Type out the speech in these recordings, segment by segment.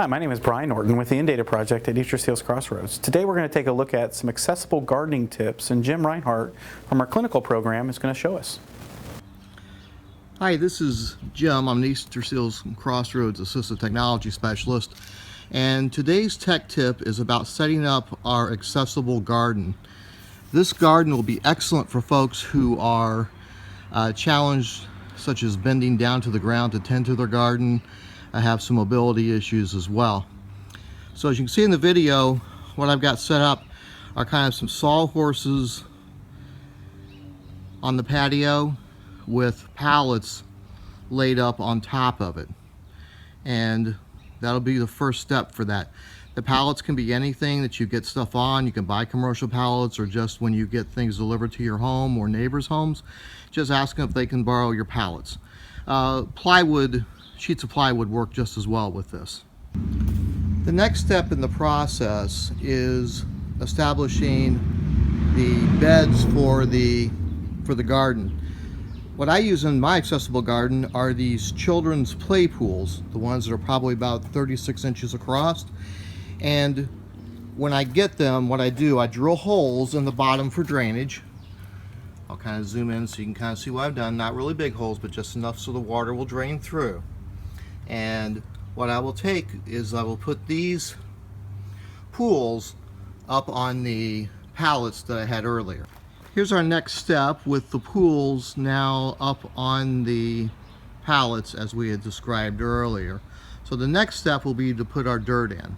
Hi, my name is Brian Norton with the In-Data Project at Easterseals Crossroads. Today we're going to take a look at some accessible gardening tips, and Jim Rinehart from our clinical program is going to show us. Hi, this is Jim. I'm an Easterseals Crossroads Assistive Technology Specialist, and today's tech tip is about setting up our accessible garden. This garden will be excellent for folks who are challenged, such as bending down to the ground to tend to their garden. I have some mobility issues as well. So as you can see in the video, what I've got set up are kind of some sawhorses on the patio with pallets laid up on top of it, and that'll be the first step for that. The pallets can be anything that you get stuff on. You can buy commercial pallets, or just when you get things delivered to your home or neighbors' homes, just ask them if they can borrow your pallets. Sheets of plywood work just as well with this. The next step in the process is establishing the beds for the garden. What I use in my accessible garden are these children's play pools, the ones that are probably about 36 inches across. And when I get them, what I do, I drill holes in the bottom for drainage. I'll kind of zoom in so you can kind of see what I've done. Not really big holes, but just enough so the water will drain through. And what I will take is I will put these pools up on the pallets that I had earlier. Here's our next step with the pools now up on the pallets as we had described earlier. So the next step will be to put our dirt in.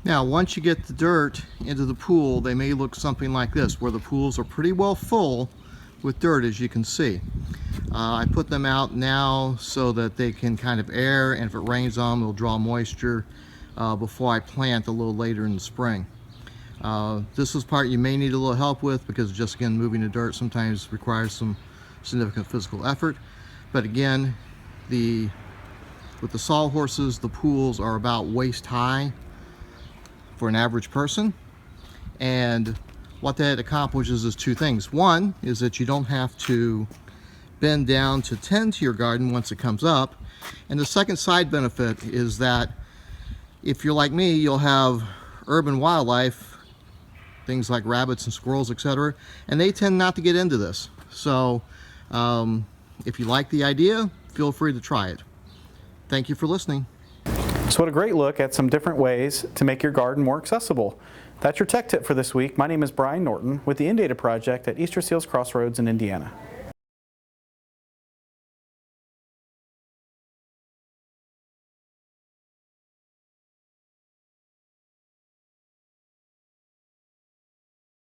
Now once you get the dirt into the pool, they may look something like this, where the pools are pretty well full with dirt, as you can see. I put them out now so that they can kind of air, and if it rains on them, it'll draw moisture before I plant a little later in the spring. This is part you may need a little help with, because just again, moving the dirt sometimes requires some significant physical effort. But again, with the sawhorses, the pools are about waist high for an average person, and what that accomplishes is two things. One is that you don't have to bend down to tend to your garden once it comes up, and the second side benefit is that if you're like me, you'll have urban wildlife, things like rabbits and squirrels, etc., and they tend not to get into this. So if you like the idea, feel free to try it. Thank you for listening. So what a great look at some different ways to make your garden more accessible. That's your tech tip for this week. My name is Brian Norton with the In-Data Project at Easterseals Crossroads in Indiana.